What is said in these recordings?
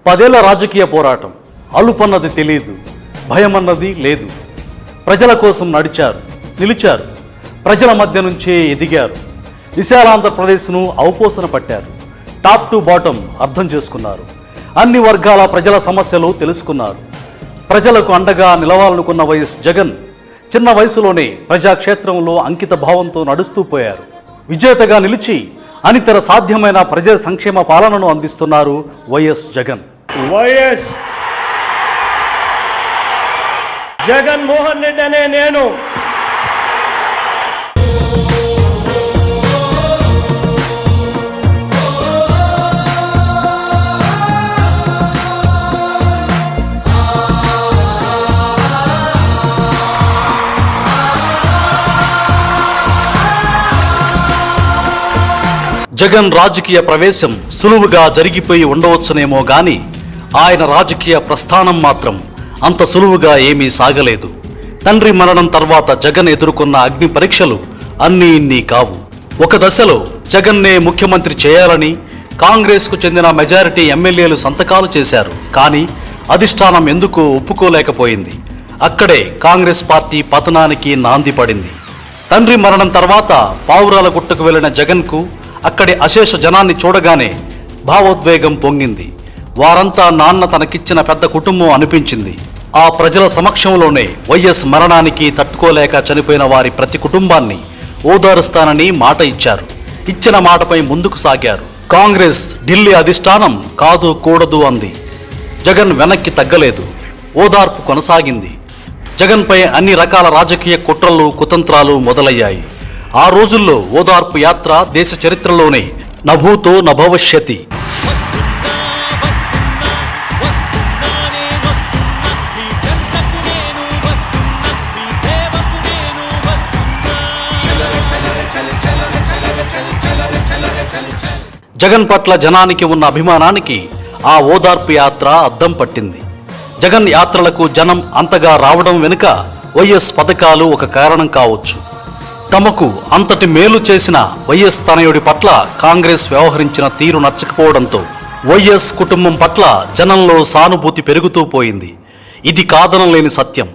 10 ఏళ్ల రాజకీయ పోరాటం, అలుపన్నది తెలియదు, భయమన్నది లేదు. ప్రజల కోసం నడిచారు, నిలిచారు, ప్రజల మధ్య నుంచే ఎదిగారు. విశాలాంధ్రప్రదేశ్ను అవపోసన పట్టారు. టాప్ టు బాటం అర్థం చేసుకున్నారు. అన్ని వర్గాల ప్రజల సమస్యలు తెలుసుకున్నారు. ప్రజలకు అండగా నిలవాలనుకున్న వైఎస్ జగన్ చిన్న వయసులోనే ప్రజాక్షేత్రంలో అంకిత భావంతో నడుస్తూ పోయారు. విజేతగా నిలిచి అనితర సాధ్యమైన ప్రజా సంక్షేమ పాలనను అందిస్తున్నారు వైఎస్ జగన్. వైఎస్ జగన్మోహన్ రెడ్డి అనే నేను జగన్ రాజకీయ ప్రవేశం సులువుగా జరిగిపోయి ఉండవచ్చునేమో గాని ఆయన రాజకీయ ప్రస్థానం మాత్రం అంత సులువుగా ఏమీ సాగలేదు. తండ్రి మరణం తర్వాత జగన్ ఎదుర్కొన్న అగ్ని పరీక్షలు అన్నీ ఇన్ని కావు. ఒక దశలో జగన్నే ముఖ్యమంత్రి చేయాలని కాంగ్రెస్కు చెందిన మెజారిటీ ఎమ్మెల్యేలు సంతకాలు చేశారు. కానీ అధిష్టానం ఎందుకో ఒప్పుకోలేకపోయింది. అక్కడే కాంగ్రెస్ పార్టీ పతనానికి నాంది పడింది. తండ్రి మరణం తర్వాత పావురాల గుట్టకు వెళ్లిన జగన్కు అక్కడి అశేష జనాన్ని చూడగానే భావోద్వేగం పొంగింది. వారంతా నాన్న తనకిచ్చిన పెద్ద కుటుంబం అనిపించింది. ఆ ప్రజల సమక్షంలోనే వైఎస్ మరణానికి తట్టుకోలేక చనిపోయిన వారి ప్రతి కుటుంబాన్ని ఓదారుస్తానని మాట ఇచ్చారు. ఇచ్చిన మాటపై ముందుకు సాగారు. కాంగ్రెస్ ఢిల్లీ అధిష్టానం కాదు కూడదు అంది. జగన్ వెనక్కి తగ్గలేదు. ఓదార్పు కొనసాగింది. జగన్పై అన్ని రకాల రాజకీయ కుట్రలు కుతంత్రాలు మొదలయ్యాయి. ఆ రోజుల్లో ఓదార్పు యాత్ర దేశ చరిత్రలోనే నభూతో నభవిష్యతి. జగన్ పట్ల జనానికి ఉన్న అభిమానానికి ఆ ఓదార్పు యాత్ర అద్దం పట్టింది. జగన్ యాత్రలకు జనం అంతగా రావడం వెనుక వైఎస్ పథకాలు ఒక కారణం కావచ్చు. తమకు అంతటి మేలు చేసిన వైఎస్ తనయుడి పట్ల కాంగ్రెస్ వ్యవహరించిన తీరు నచ్చకపోవడంతో వైఎస్ కుటుంబం పట్ల జనంలో సానుభూతి పెరుగుతూ పోయింది. ఇది కాదనలేని సత్యం.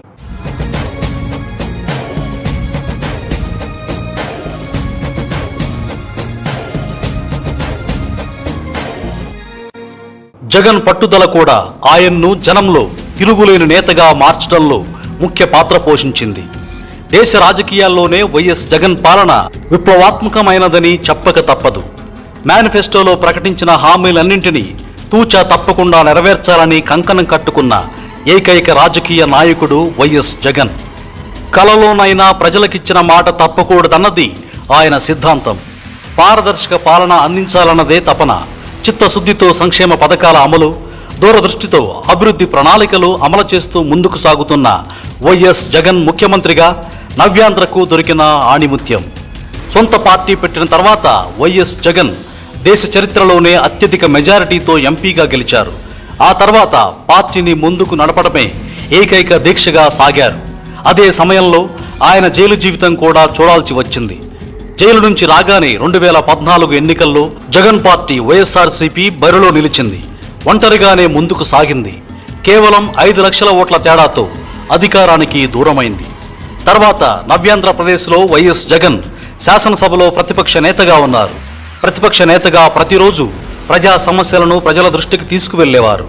జగన్ పట్టుదల కూడా ఆయన్ను జనంలో తిరుగులేని నేతగా మార్చడంలో ముఖ్య పాత్ర పోషించింది. దేశ రాజకీయాల్లోనే వైఎస్ జగన్ పాలన విప్లవాత్మకమైనదని చెప్పక తప్పదు. మేనిఫెస్టోలో ప్రకటించిన హామీలన్నింటినీ తూచా తప్పకుండా నెరవేర్చాలని కంకణం కట్టుకున్న ఏకైక రాజకీయ నాయకుడు వైఎస్ జగన్. కలలోనైనా ప్రజలకిచ్చిన మాట తప్పకూడదన్నది ఆయన సిద్ధాంతం. పారదర్శక పాలన అందించాలన్నదే తపన. చిత్తశుద్ధితో సంక్షేమ పథకాల అమలు, దూరదృష్టితో అభివృద్ధి ప్రణాళికలు అమలు చేస్తూ ముందుకు సాగుతున్న వైఎస్ జగన్ ముఖ్యమంత్రిగా నవ్యాంధ్రకు దొరికిన ఆణిముత్యం. సొంత పార్టీ పెట్టిన తర్వాత వైఎస్ జగన్ దేశ చరిత్రలోనే అత్యధిక మెజారిటీతో ఎంపీగా గెలిచారు. ఆ తర్వాత పార్టీని ముందుకు నడపడమే ఏకైక దీక్షగా సాగారు. అదే సమయంలో ఆయన జైలు జీవితం కూడా చూడాల్సి వచ్చింది. జైలు నుంచి రాగానే 2014 ఎన్నికల్లో జగన్ పార్టీ వైఎస్ఆర్సీపీ బరిలో నిలిచింది. ఒంటరిగానే ముందుకు సాగింది. కేవలం 5 లక్షల ఓట్ల తేడాతో అధికారానికి దూరమైంది. తర్వాత నవ్యాంధ్రప్రదేశ్లో వైఎస్ జగన్ శాసనసభలో ప్రతిపక్ష నేతగా ఉన్నారు. ప్రతిపక్ష నేతగా ప్రతిరోజు ప్రజా సమస్యలను ప్రజల దృష్టికి తీసుకువెళ్లేవారు.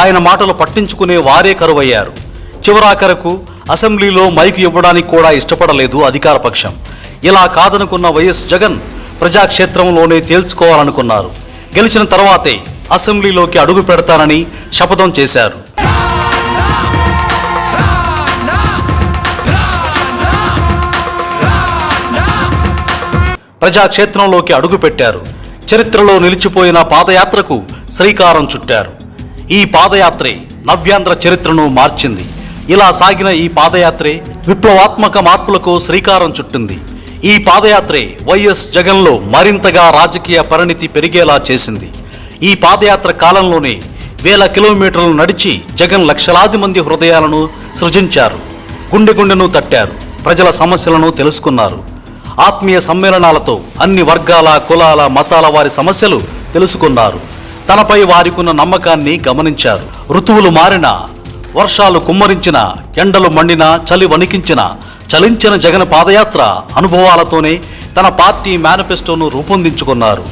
ఆయన మాటలు పట్టించుకునే వారే కరువయ్యారు. చివరాఖరకు అసెంబ్లీలో మైకు ఇవ్వడానికి కూడా ఇష్టపడలేదు అధికార పక్షం. ఇలా కాదనుకున్న వైఎస్ జగన్ ప్రజాక్షేత్రంలోనే తేల్చుకోవాలనుకున్నారు. గెలిచిన తర్వాతే అసెంబ్లీలోకి అడుగు పెడతానని శపథం చేశారు. ప్రజాక్షేత్రంలోకి అడుగుపెట్టారు. చరిత్రలో నిలిచిపోయిన పాదయాత్రకు శ్రీకారం చుట్టారు. ఈ పాదయాత్రే నవ్యాంధ్ర చరిత్రను మార్చింది. ఇలా సాగిన ఈ పాదయాత్రే విప్లవాత్మక మార్పులకు శ్రీకారం చుట్టింది. ఈ పాదయాత్రే వైఎస్ జగన్లో మరింతగా రాజకీయ పరిణితి పెరిగేలా చేసింది. ఈ పాదయాత్ర కాలంలోనే వేల కిలోమీటర్లు నడిచి జగన్ లక్షలాది మంది హృదయాలను సృజించారు. గుండె గుండెను తట్టారు. ప్రజల సమస్యలను తెలుసుకున్నారు. ఆత్మీయ సమ్మేళనాలతో అన్ని వర్గాల కులాల మతాల వారి సమస్యలు తెలుసుకున్నారు. తనపై వారికున్న నమ్మకాన్ని గమనించారు. ఋతువులు మారినా, వర్షాలు కుమ్మరించిన, ఎండలు మండినా, చలి వణికించిన, చలించిన జగన్ పాదయాత్ర అనుభవాలతోనే తన పార్టీ మేనిఫెస్టోను రూపొందించుకున్నారు.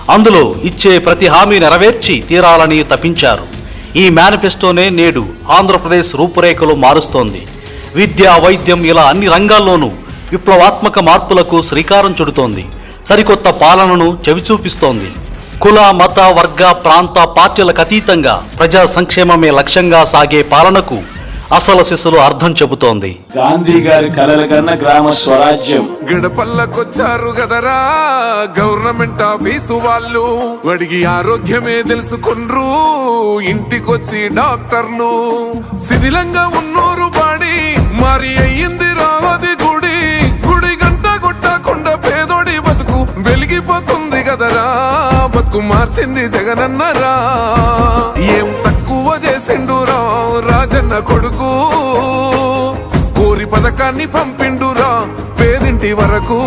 అందులో ఇచ్చే ప్రతి హామీ నెరవేర్చి తీరాలని తపించారు. ఈ మేనిఫెస్టోనే నేడు ఆంధ్రప్రదేశ్ రూపురేఖలు మారుస్తోంది. విద్య, వైద్యం ఇలా అన్ని రంగాల్లోనూ విప్లవాత్మక మార్పులకు శ్రీకారం చుడుతోంది. సరికొత్త పాలనను చవిచూపిస్తోంది. కుల, మత, వర్గ, ప్రాంత, పార్టీలకు అతీతంగా ప్రజా సంక్షేమమే లక్ష్యంగా సాగే పాలనకు అసలు శిశులు అర్థం చెబుతోంది. గాంధీ గారి కలల కన్నా గ్రామ స్వరాజ్యం. గడపల్లకొచ్చారు గదరా గవర్నమెంట్ ఆఫీసు వాళ్ళు, వాడికి ఆరోగ్యమే తెలుసుకుండ్రు ఇంటికొచ్చి డాక్టర్లు. శిథిలంగా ఉన్నోరు బాడి మరి అయ్యింది రావది గుడి, గుడి గంట కొట్టకుండా పేదోడి బతుకు వెలిగిపోతుంది గదరా, బతుకు మార్చింది జగనన్నరా. ఏం తక్కువ చేసిండురా రాజన్న కొడుకు, కోరి పథకాన్ని పంపిండురా పేదింటి వరకు.